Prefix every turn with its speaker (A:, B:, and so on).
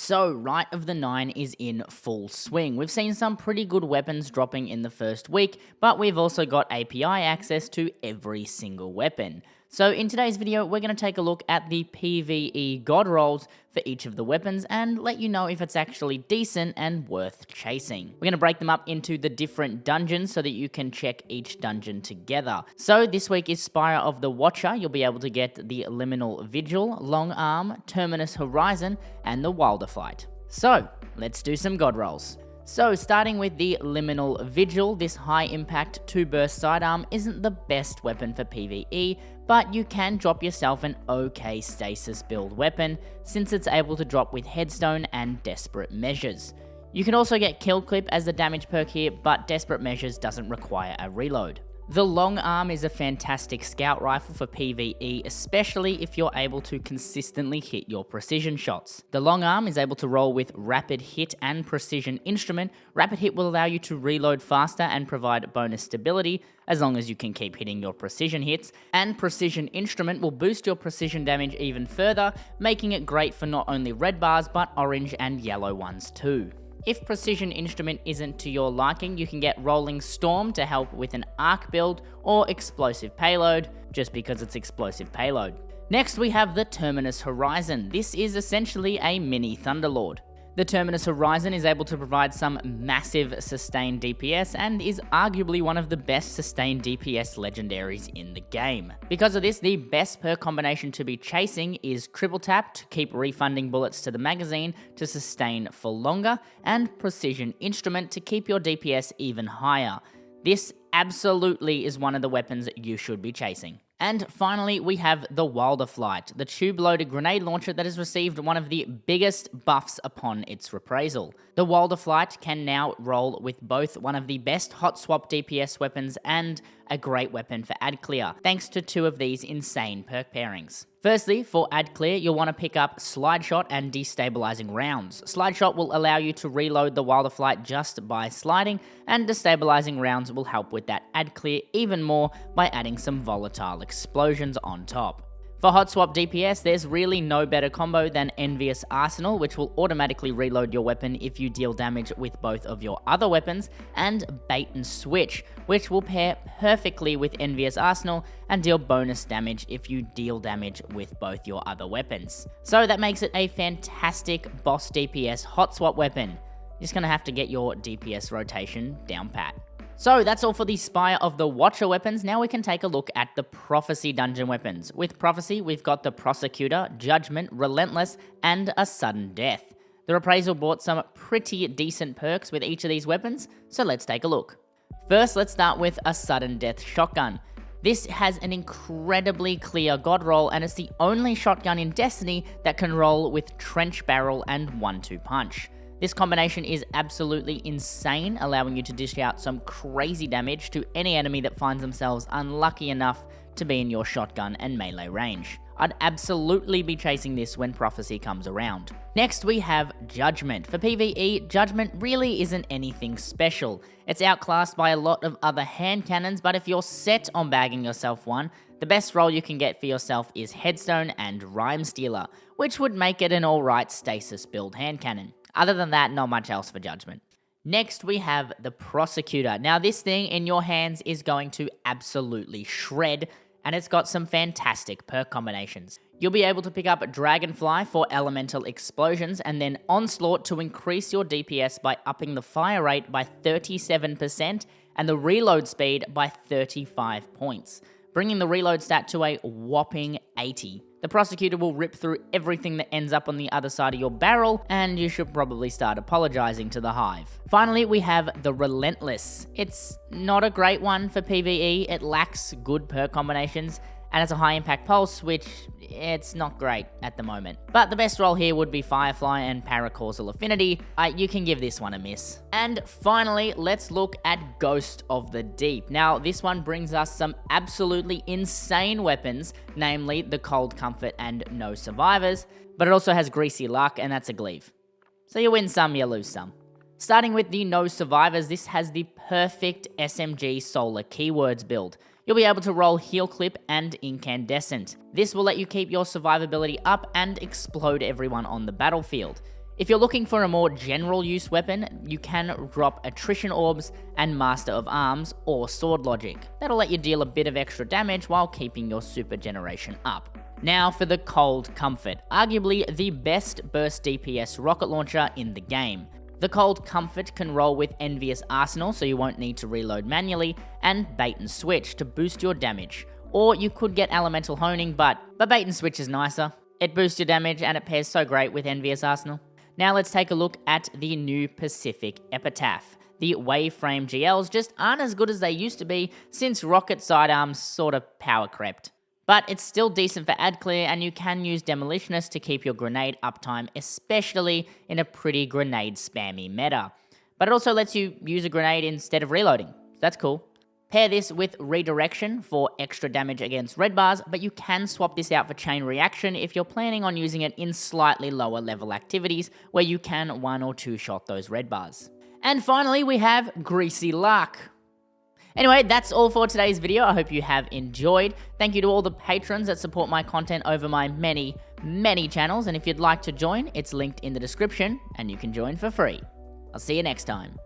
A: So, Rite of the Nine is in full swing. We've seen some pretty good weapons dropping in the first week, but we've also got API access to every single weapon. So in today's video, we're going to take a look at the PvE god rolls for each of the weapons and let you know if it's actually decent and worth chasing. We're going to break them up into the different dungeons so that you can check each dungeon together. So this week is Spire of the Watcher. You'll be able to get the Liminal Vigil, Long Arm, Terminus Horizon, and the Wilder Flight. So let's do some god rolls. So starting with the Liminal Vigil, this high impact 2-burst sidearm isn't the best weapon for PvE, but you can drop yourself an okay stasis build weapon since it's able to drop with Headstone and Desperate Measures. You can also get Kill Clip as the damage perk here, but Desperate Measures doesn't require a reload. The Long Arm is a fantastic scout rifle for PvE, especially if you're able to consistently hit your precision shots. The Long Arm is able to roll with Rapid Hit and Precision Instrument. Rapid Hit will allow you to reload faster and provide bonus stability, as long as you can keep hitting your precision hits, and Precision Instrument will boost your precision damage even further, making it great for not only red bars, but orange and yellow ones too. If Precision Instrument isn't to your liking, you can get Rolling Storm to help with an arc build, or Explosive Payload, just because it's Explosive Payload. Next we have the Terminus Horizon. This is essentially a mini Thunderlord. The Terminus Horizon is able to provide some massive sustained DPS and is arguably one of the best sustained DPS legendaries in the game. Because of this, the best perk combination to be chasing is Triple Tap to keep refunding bullets to the magazine to sustain for longer, and Precision Instrument to keep your DPS even higher. This absolutely is one of the weapons you should be chasing. And finally, we have the Wilder Flight, the tube-loaded grenade launcher that has received one of the biggest buffs upon its reprisal. The Wilder Flight can now roll with both one of the best hot swap DPS weapons and a great weapon for ad clear, thanks to two of these insane perk pairings. Firstly, for ad clear, you'll want to pick up Slide Shot and Destabilizing Rounds. Slide Shot will allow you to reload the Wilder Flight just by sliding, and Destabilizing Rounds will help with that ad clear even more by adding some volatile explosions on top. For hot swap DPS, there's really no better combo than Envious Arsenal, which will automatically reload your weapon if you deal damage with both of your other weapons, and Bait and Switch, which will pair perfectly with Envious Arsenal and deal bonus damage if you deal damage with both your other weapons. So that makes it a fantastic boss DPS hot swap weapon. You're just gonna have to get your DPS rotation down pat. So that's all for the Spire of the Watcher weapons. Now we can take a look at the Prophecy dungeon weapons. With Prophecy, we've got the Prosecutor, Judgment, Relentless, and a Sudden Death. The Reprisal brought some pretty decent perks with each of these weapons, so let's take a look. First, let's start with a Sudden Death shotgun. This has an incredibly clear god roll, and it's the only shotgun in Destiny that can roll with Trench Barrel and 1-2 punch. This combination is absolutely insane, allowing you to dish out some crazy damage to any enemy that finds themselves unlucky enough to be in your shotgun and melee range. I'd absolutely be chasing this when Prophecy comes around. Next we have Judgment. For PvE, Judgment really isn't anything special. It's outclassed by a lot of other hand cannons, but if you're set on bagging yourself one, the best roll you can get for yourself is Headstone and Rhyme Stealer, which would make it an alright stasis build hand cannon. Other than that, not much else for Judgment. Next, we have the Prosecutor. Now, this thing in your hands is going to absolutely shred, and it's got some fantastic perk combinations. You'll be able to pick up Dragonfly for elemental explosions, and then Onslaught to increase your DPS by upping the fire rate by 37% and the reload speed by 35 points, bringing the reload stat to a whopping 80. The Prosecutor will rip through everything that ends up on the other side of your barrel, and you should probably start apologizing to the Hive. Finally, we have the Relentless. It's not a great one for PvE, it lacks good perk combinations, and it's a high impact pulse, which it's not great at the moment. But the best roll here would be Firefly and Paracausal Affinity. You can give this one a miss. And finally, let's look at Ghost of the Deep. Now, this one brings us some absolutely insane weapons, namely the Cold Comfort and No Survivors, but it also has Greasy Luck, and that's a Gleave. So you win some, you lose some. Starting with the No Survivors, this has the perfect SMG Solar Keywords build. You'll be able to roll Heal Clip and Incandescent. This will let you keep your survivability up and explode everyone on the battlefield. If you're looking for a more general use weapon, you can drop Attrition Orbs and Master of Arms or Sword Logic. That'll let you deal a bit of extra damage while keeping your super generation up. Now for the Cold Comfort, arguably the best burst DPS rocket launcher in the game. The Cold Comfort can roll with Envious Arsenal, so you won't need to reload manually, and Bait and Switch to boost your damage. Or you could get Elemental Honing, but Bait and Switch is nicer. It boosts your damage and it pairs so great with Envious Arsenal. Now let's take a look at the new Pacific Epitaph. The Waveframe GLs just aren't as good as they used to be since Rocket Sidearms sort of power crept. But it's still decent for ad clear, and you can use Demolitionist to keep your grenade uptime, especially in a pretty grenade spammy meta. But it also lets you use a grenade instead of reloading, so that's cool. Pair this with Redirection for extra damage against red bars, but you can swap this out for Chain Reaction if you're planning on using it in slightly lower level activities where you can 1 or 2 shot those red bars. And finally, we have Greasy Luck. Anyway, that's all for today's video. I hope you have enjoyed. Thank you to all the patrons that support my content over my many channels, and if you'd like to join, it's linked in the description, and you can join for free. I'll see you next time.